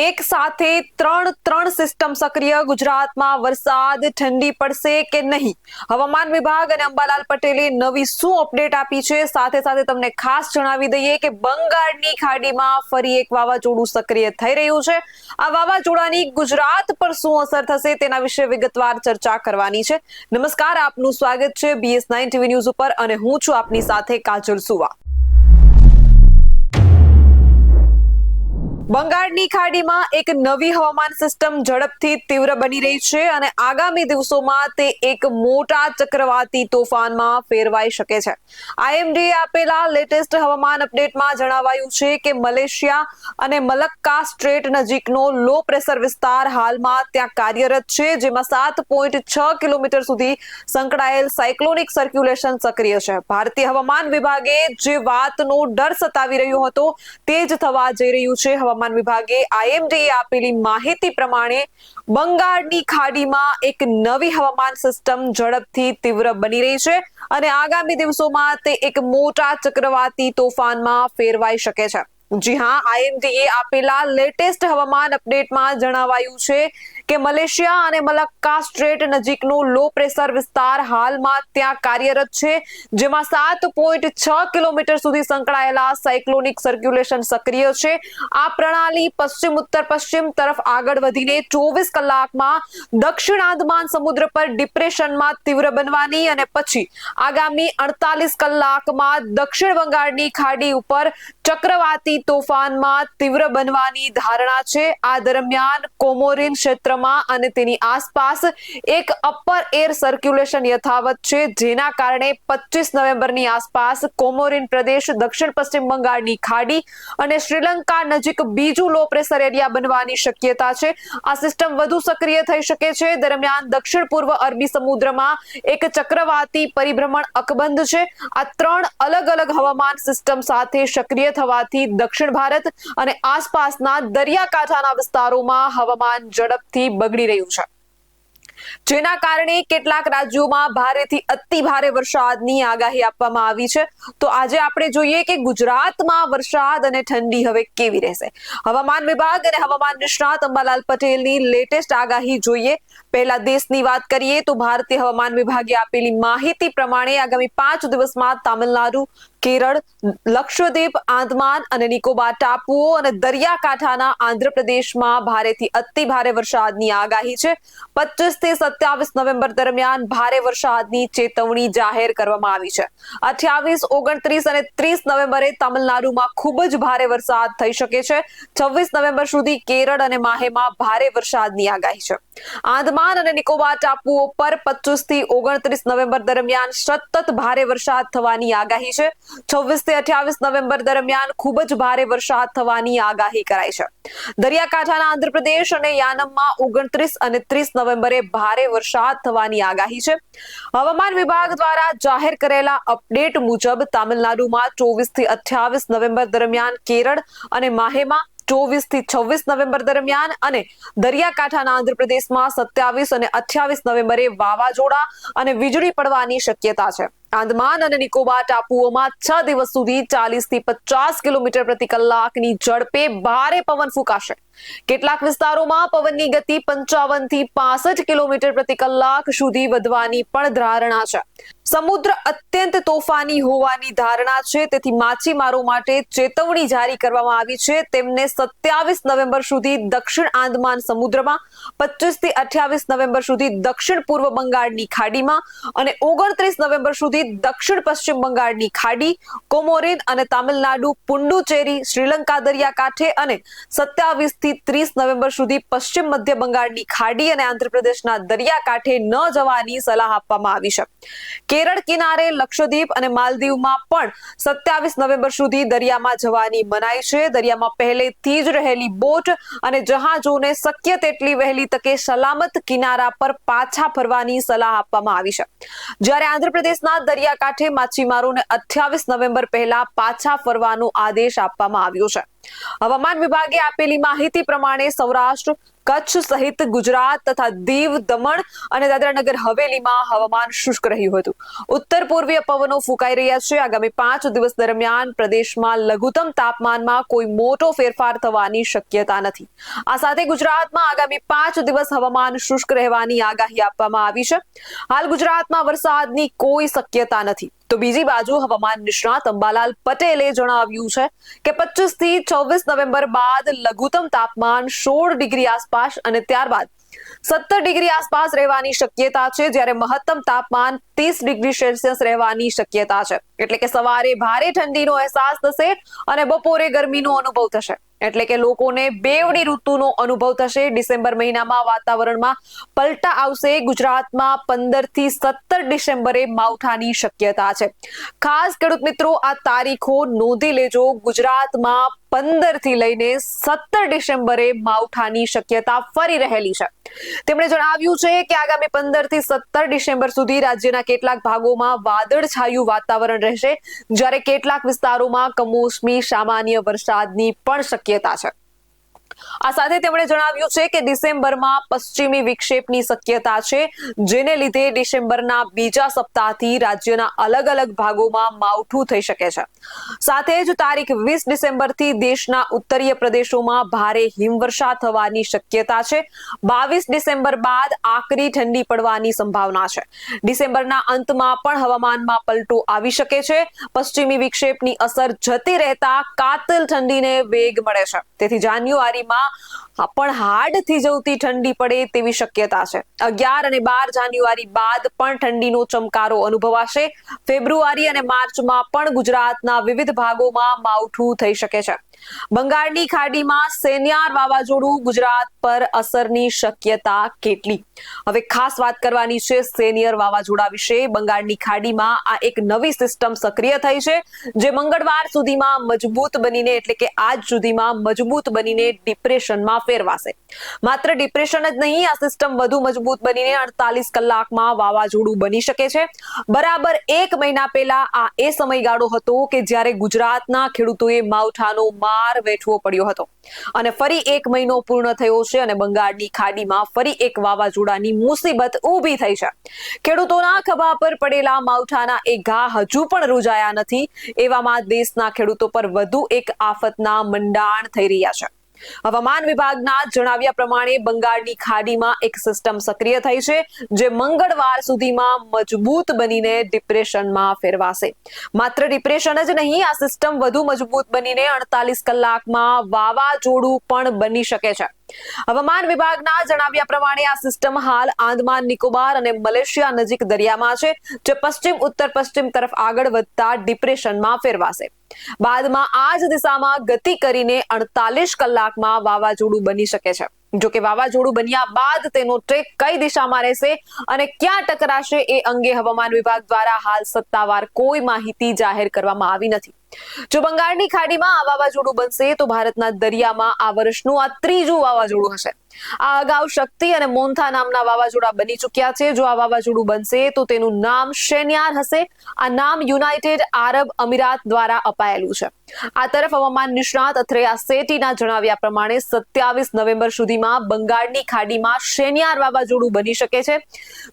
એક સાથે ત્રણ સિસ્ટમ સક્રિય ગુજરાતમાં વરસાદ ઠંડી પડશે કે નહીં? હવામાન વિભાગ અને અંબાલાલ પટેલે નવી શું અપડેટ આપી છે? સાથે સાથે તમને ખાસ જણાવી દઈએ કે બંગાળની ખાડીમાં ફરી એક વાવાઝોડું સક્રિય થઈ રહ્યું છે. આ વાવાઝોડાની ગુજરાત પર શું અસર થશે તેના વિશે વિગતવાર ચર્ચા કરવાની છે. નમસ્કાર, આપનું સ્વાગત છે BS9 TV ન્યૂઝ ઉપર અને હું છું આપની સાથે કાજલ સુવા. બંગાળની ખાડીમાં એક નવી હવામાન સિસ્ટમ ઝડપથી તીવ્ર બની રહી છે અને આગામી દિવસોમાં તે એક મોટા ચક્રવાતી તોફાનમાં ફેરવાઈ શકે છે. IMDએ આપેલા લેટેસ્ટ હવામાન અપડેટમાં જણાવાયું છે કે મલેશિયા અને મલક્કા સ્ટ્રેટ નજીકનો લો પ્રેશર વિસ્તાર હાલમાં ત્યાં કાર્યરત છે, જેમાં 7.6 કિલોમીટર સુધી સંકળાયેલ સાયક્લોનિક સર્ક્યુલેશન સક્રિય છે. ભારતીય હવામાન વિભાગે જે વાતનો ડર સતાવી રહ્યો હતો તે જ થવા જઈ રહ્યું છે. હવામાન વિભાગે IMDએ આપેલી માહિતી પ્રમાણે બંગાળની ખાડીમાં એક નવી હવામાન સિસ્ટમ ઝડપથી તીવ્ર બની રહી છે અને આગામી દિવસોમાં તે એક મોટા ચક્રવાતી તોફાનમાં ફેરવાઈ શકે છે. જી હા, IMDએ આપેલા લેટેસ્ટ હવામાન અપડેટમાં જણાવાયું છે કે મલેશિયા અને મલક્કા સ્ટ્રેટ નજીકનો લો પ્રેશર વિસ્તાર હાલમાં ત્યાં કાર્યરત છે, જેમાં 7.6 કિલોમીટર સુધી સંકળાયેલા સાયક્લોનિક સર્ક્યુલેશન સક્રિય છે. આ પ્રણાલી પશ્ચિમ ઉત્તર પશ્ચિમ તરફ આગળ વધીને 24 કલાકમાં દક્ષિણ આંદમાન સમુદ્ર પર ડિપ્રેશનમાં તીવ્ર બનવાની અને પછી આગામી 48 કલાકમાં દક્ષિણ બંગાળની ખાડી ઉપર ચક્રવાતી તોફાનમાં તીવ્ર બનવાની ધારણા છે. આ દરમિયાન કોમોરિન ક્ષેત્રમાં અને તેની આસપાસ એક અપર એર સર્ક્યુલેશન યથાવત છે, જેના કારણે 25 નવેમ્બરની આસપાસ કોમોરિન પ્રદેશ, દક્ષિણ પશ્ચિમ બંગાળની ખાડી અને શ્રીલંકા નજીક બીજું લો પ્રેશર એરિયા બનવાની શક્યતા છે. આ સિસ્ટમ વધુ સક્રિય થઈ શકે છે. દરમિયાન દક્ષિણ પૂર્વ અરબી સમુદ્રમાં એક ચક્રવાતી પરિભ્રમણ અકબંધ છે. આ ત્રણ અલગ અલગ હવામાન સિસ્ટમ સાથે સક્રિય થવાથી દક્ષિણ ભારત અને આસપાસના દરિયાકાંઠાના વિસ્તારોમાં હવામાન ઝડપથી બગડી રહ્યું છે, જેના કારણે કેટલાક રાજ્યોમાં ભારેથી અતિ ભારે વરસાદની આગાહી આપવામાં આવી છે. તો આજે આપણે જોઈએ કે ગુજરાતમાં વરસાદ અને ઠંડી હવે કેવી રહેશે. હવામાન વિભાગ અને હવામાન નિષ્ણાત અંબાલાલ પટેલની લેટેસ્ટ આગાહી જોઈએ. પહેલા દેશની વાત કરીએ તો ભારતીય હવામાન વિભાગે આપેલી માહિતી પ્રમાણે આગામી 5 દિવસમાં તામિલનાડુ, કેરળ, લક્ષદ્વીપ, આંદમાન અને નિકોબાર ટાપુઓ અને દરિયાકાંઠાના આંધ્રપ્રદેશમાં ભારેથી અતિ ભારે વરસાદની આગાહી છે. 25 થી 27 નવેમ્બર દરમિયાન ભારે વરસાદની ચેતવણી જાહેર કરવામાં આવી છે. 28, 29 અને 30 નવેમ્બરે તામિલનાડુમાં ખૂબ જ ભારે વરસાદ થઈ શકે છે. 26 નવેમ્બર સુધી કેરળ અને માહેમાં ભારે વરસાદની આગાહી છે. આંદમાન અને નિકોબાર ટાપુઓ પર 25 થી 29 નવેમ્બર દરમિયાન સતત ભારે વરસાદ થવાની આગાહી છે. 26 થી 28 નવેમ્બર દરમિયાન ખૂબ જ ભારે વરસાદ થવાની આગાહી કરાઈ છે. દરિયાકાંઠાના આંધ્રપ્રદેશ અને યાનમમાં 29 અને 30 નવેમ્બરે ભારે વરસાદ થવાની આગાહી છે. હવામાન વિભાગ દ્વારા જાહેર કરેલા અપડેટ મુજબ તામિલનાડુમાં 24 થી 28 નવેમ્બર દરમિયાન, કેરળ અને માહેમાં 24 થી 26 નવેમ્બર દરમિયાન અને દરિયાકાંઠાના આંધ્રપ્રદેશમાં 27 અને 28 નવેમ્બરે વાવાઝોડા અને વીજળી પડવાની શક્યતા છે. આંદમાન અને નિકોબાર ટાપુઓમાં 6 દિવસ સુધી 40 થી 50 કિલોમીટર પ્રતિ કલાકની ઝડપે ભારે પવન ફૂંકાશે. કેટલાક વિસ્તારોમાં પવનની ગતિ 55 થી 65 કિલોમીટર પ્રતિ કલાક સુધી વધવાની પણ ધારણા છે. સમુદ્ર અત્યંત તોફાની હોવાની ધારણા છે, તેથી માછીમારો માટે ચેતવણી જારી કરવામાં આવી છે. તેમને 27 નવેમ્બર સુધી દક્ષિણ આંદમાન સમુદ્રમાં, 25 થી 28 નવેમ્બર સુધી દક્ષિણ પૂર્વ બંગાળની ખાડીમાં અને 29 નવેમ્બર સુધી દક્ષિણ પશ્ચિમ બંગાળની ખાડી, કોમોરિન અને તામિલનાડુ, પુડુચેરી, શ્રીલંકા દરિયાકાંઠે અને 27 થી 30 નવેમ્બર સુધી પશ્ચિમ મધ્ય બંગાળની ખાડી અને આંધ્રપ્રદેશના દરિયાકાંઠે ન જવાની સલાહ આપવામાં આવી છે. કેરળ કિનારે, લક્ષદ્વીપ અને માલદીવમાં પણ 27 નવેમ્બર સુધી દરિયામાં જવાની મનાઈ છે. દરિયામાં પહેલેથી જ રહેલી બોટ અને જહાજોને શક્ય તેટલી વહેલી તકે સલામત કિનારા પર પાછા ફરવાની સલાહ આપવામાં આવી છે. જ્યારે આંધ્રપ્રદેશના દરિયાકાંઠે માછીમારોને 28 નવેમ્બર પહેલા પાછા ફરવાનો આદેશ આપવામાં આવ્યો છે. હવામાન વિભાગે આપેલી માહિતી પ્રમાણે સૌરાષ્ટ્ર, કચ્છ સહિત ગુજરાત તથા દીવ, દમણ અને દાદરા નગર હવેલીમાં હવામાન શુષ્ક રહ્યું હતું. ઉત્તર પૂર્વીય પવનો ફૂંકાઈ રહ્યા છે. આગામી 5 દિવસ દરમિયાન પ્રદેશમાં લઘુત્તમ તાપમાનમાં કોઈ મોટો ફેરફાર થવાની શક્યતા નથી. આ સાથે ગુજરાતમાં આગામી 5 દિવસ હવામાન શુષ્ક રહેવાની આગાહી આપવામાં આવી છે. હાલ ગુજરાતમાં વરસાદની કોઈ શક્યતા નથી. તો બીજી બાજુ હવામાન નિષ્ણાત અંબાલાલ પટેલે જણાવ્યું છે કે 25 થી 24 નવેમ્બર બાદ લઘુત્તમ તાપમાન 16 ડિગ્રી આસપાસ અને ત્યારબાદ 17 ડિગ્રી આસપાસ રહેવાની શક્યતા છે, જ્યારે મહત્તમ તાપમાન 30 ડિગ્રી સેલ્સિયસ રહેવાની શક્યતા છે. એટલે કે સવારે ભારે ઠંડીનો અહેસાસ થશે અને બપોરે ગરમીનો અનુભવ થશે. એટલે કે લોકોને બેવડી ઋતુનો અનુભવ થશે. ડિસેમ્બર મહિનામાં વાતાવરણમાં પલટા આવશે. ગુજરાતમાં 15 થી 17 ડિસેમ્બરે માવઠાની શક્યતા છે. ખાસ ખેડૂત મિત્રો, આ તારીખો નોંધી લેજો. ગુજરાતમાં 15 થી લઈને 17 ડિસેમ્બરે માવઠાની શક્યતા ફરી રહેલી છે. તેમણે જણાવ્યું છે કે આગામી 15 થી 17 ડિસેમ્બર સુધી રાજ્યના કેટલાક ભાગોમાં વાદળછાયું વાતાવરણ રહેશે, જ્યારે કેટલાક વિસ્તારોમાં કમોસમી સામાન્ય વરસાદની પણ શક્યતા છે. આ સાથે તેમણે જણાવ્યું છે કે ડિસેમ્બરમાં પશ્ચિમી વિક્ષેપની શક્યતા છે, જેને લીધે ડિસેમ્બરના બીજા સપ્તાહથી રાજ્યના અલગ અલગ ભાગોમાં માવઠું થઈ શકે છે. સાથે જ તારીખ 20 ડિસેમ્બરથી દેશના ઉત્તરીય પ્રદેશોમાં ભારે હિમવર્ષા થવાની શક્યતા છે. 22 ડિસેમ્બર બાદ આકરી ઠંડી પડવાની સંભાવના છે. ડિસેમ્બરના અંતમાં પણ હવામાનમાં પલટો આવી શકે છે. પશ્ચિમી વિક્ષેપની અસર જતી રહેતા કાતિલ ઠંડીને વેગ મળે છે. તેથી જાન્યુઆરીમાં પણ હાડ થીજવતી ઠંડી પડે તેવી શક્યતા છે. 11 અને 12 જાન્યુઆરી બાદ પણ ઠંડીનો ચમકારો અનુભવાશે. ફેબ્રુઆરી અને માર્ચમાં પણ ગુજરાતના વિવિધ ભાગોમાં માવઠું થઈ શકે છે. બંગાળની ખાડીમાં સેન્યાર વાવાઝોડું ગુજરાત પર અસરની શક્યતા કેટલી? હવે ખાસ વાત કરવાની છે સેન્યાર વાવાઝોડા વિશે. બંગાળની ખાડીમાં આ એક નવી સિસ્ટમ સક્રિય થઈ છે, જે મંગળવાર સુધીમાં મજબૂત બનીને એટલે કે આજ સુધીમાં મજબૂત બનીને ડિપ્રેશનમાં ફેરવાશે. માત્ર ડિપ્રેશન જ નહીં, આ સિસ્ટમ વધુ મજબૂત બનીને 48 કલાકમાં વાવાઝોડું બની શકે છે. બરાબર 1 મહિના પહેલા આ એ સમયગાળો હતો કે જ્યારે ગુજરાતના ખેડૂતોએ માવઠાનો માર વેઠવો પડ્યો હતો. અને ફરી 1 મહિનો પૂર્ણ થયો છે અને બંગાળની ખાડીમાં ફરી એક વાવાઝોડાની મુસીબત ઊભી થઈ છે. ખેડૂતોના ખભા પર પડેલા માવઠાના એ ઘા હજુ પણ રૂજાયા નથી. એવામાં દેશના ખેડૂતો પર વધુ એક આફતના મંડાણ થઈ રહ્યા છે. હવામાન વિભાગના જણાવ્યા પ્રમાણે બંગાળની ખાડીમાં એક સિસ્ટમ સક્રિય થઈ છે, જે મંગળવાર સુધીમાં મજબૂત બનીને ડિપ્રેશનમાં ફેરવાશે. માત્ર ડિપ્રેશન જ નહીં, આ સિસ્ટમ વધુ મજબૂત બનીને 48 કલાકમાં વાવાઝોડું પણ બની શકે છે. હવામાન વિભાગના જણાવ્યા પ્રમાણે આ સિસ્ટમ હાલ આંદમાન નિકોબાર અને મલેશિયા નજીક દરિયામાં છે, જે પશ્ચિમ ઉત્તર પશ્ચિમ તરફ આગળ વધતા ડિપ્રેશનમાં ફેરવાશે. બાદમાં આ જ દિશામાં ગતિ કરીને 48 કલાકમાં વાવાઝોડું બની શકે છે. જો કે વાવાઝોડું બન્યા બાદ તેનો ટ્રેક કઈ દિશામાં રહેશે અને ક્યાં ટકરાશે એ અંગે હવામાન વિભાગ દ્વારા હાલ સત્તાવાર કોઈ માહિતી જાહેર કરવામાં આવી નથી. જો બંગાળની ખાડીમાં આ વાવાઝોડું બનશે તો ભારતના દરિયામાં આ વર્ષનું આ ત્રીજું વાવાઝોડું હશે. આ અગાઉ શક્તિ અને મોન્થા નામના વાવાઝોડા બની ચૂક્યા છે. જો આ વાવાઝોડું બનશે તો તેનું નામ શેન્યાર હશે. આ નામ યુનાઇટેડ આરબ અમીરાત દ્વારા અપાયેલું છે. આ તરફ હવામાન નિષ્ણાત અથરેયા સેટીના જણાવ્યા પ્રમાણે 27 નવેમ્બર સુધીમાં બંગાળની ખાડીમાં શેન્યાર વાવાઝોડું બની શકે છે,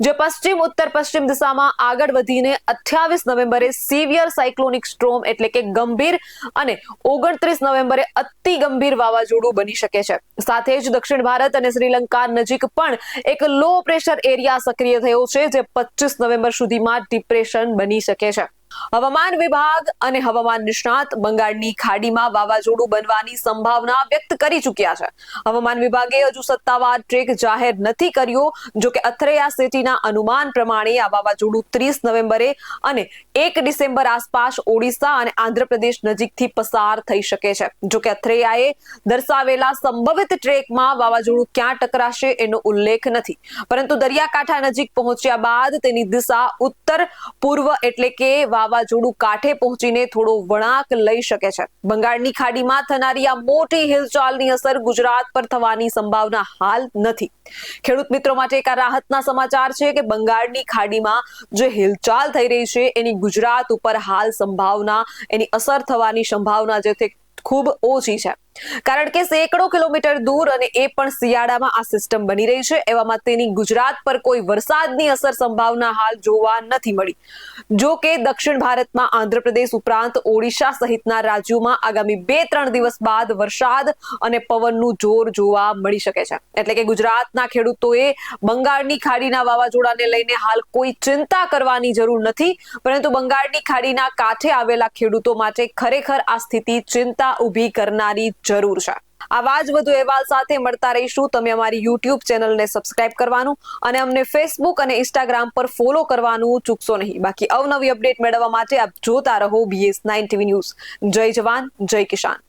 જે પશ્ચિમ ઉત્તર પશ્ચિમ દિશામાં આગળ વધીને 28 નવેમ્બરે સિવિયર સાયક્લોનિક સ્ટ્રોમ એટલે કે ગંભીર અને 29 નવેમ્બરે અતિ ગંભીર વાવાઝોડું બની શકે છે. સાથે જ દક્ષિણ ભારત અને શ્રીલંકા નજીક પણ એક લો પ્રેશર એરિયા સક્રિય થયો છે, જે 25 નવેમ્બર સુધીમાં ડિપ્રેશન બની શકે છે. હવામાન વિભાગ અને હવામાન નિષ્ણાત બંગાળની ખાડીમાં વાવાઝોડું બનવાની સંભાવના વ્યક્ત કરી ચૂક્યા છે. હવામાન વિભાગે હજુ સત્તાવાર ટ્રેક જાહેર નથી કર્યો. જો કે અથરેયા સેટીના અનુમાન પ્રમાણે આ વાવાઝોડું 30 નવેમ્બરે અને 1 ડિસેમ્બર આસપાસ ઓડિશા અને આંધ્રપ્રદેશ નજીકથી પસાર થઈ શકે છે. જો કે અથરેયાએ દર્શાવેલા સંભવિત ટ્રેકમાં વાવાઝોડું ક્યાં ટકરાશે એનો ઉલ્લેખ નથી, પરંતુ દરિયાકાંઠા નજીક પહોંચ્યા બાદ તેની દિશા ઉત્તર પૂર્વ એટલે કે વાવાઝોડું કાંઠે પહોંચીને થોડો વળાંક લઈ શકે છે. બંગાળની ખાડીમાં થનારી આ મોટી હિલચાલની અસર ગુજરાત પર થવાની સંભાવના હાલ નથી. ખેડૂત મિત્રો માટે એક રાહતના સમાચાર છે કે બંગાળની ખાડીમાં જે હિલચાલ થઈ રહી છે એની ગુજરાત ઉપર હાલ સંભાવના, એની અસર થવાની સંભાવના જે ખૂબ ઓછી છે. કારણ કે સેંકડો કિલોમીટર દૂર અને એ પણ શિયાળામાં આ સિસ્ટમ બની રહી છે. એવામાં તેની ગુજરાત પર કોઈ વરસાદની અસર સંભાવના હાલ જોવા નથી મળી. જો કે દક્ષિણ ભારતમાં આંધ્રપ્રદેશ ઉપરાંત ઓડિશા સહિતના રાજ્યોમાં આગામી 2-3 દિવસ બાદ વરસાદ અને પવનનું જોર જોવા મળી શકે છે. એટલે કે ગુજરાતના ખેડૂતોએ બંગાળની ખાડીના વાવાઝોડાને લઈને હાલ કોઈ ચિંતા કરવાની જરૂર નથી, પરંતુ બંગાળની ખાડીના કાંઠે આવેલા ખેડૂતો માટે ખરેખર આ સ્થિતિ ચિંતા ઊભી કરનારી જરૂર છે. આવા જ વધુ અહેવાલ સાથે મળતા રહીશું. તમે અમારી YouTube ચેનલને સબસ્ક્રાઇબ કરવાનું અને અમને Facebook અને Instagram પર ફોલો કરવાનું ચૂકશો નહીં. બાકી અવનવી અપડેટ મેળવવા માટે આપ જોતા રહો BS9 TV ન્યૂઝ. જય જવાન, જય કિસાન.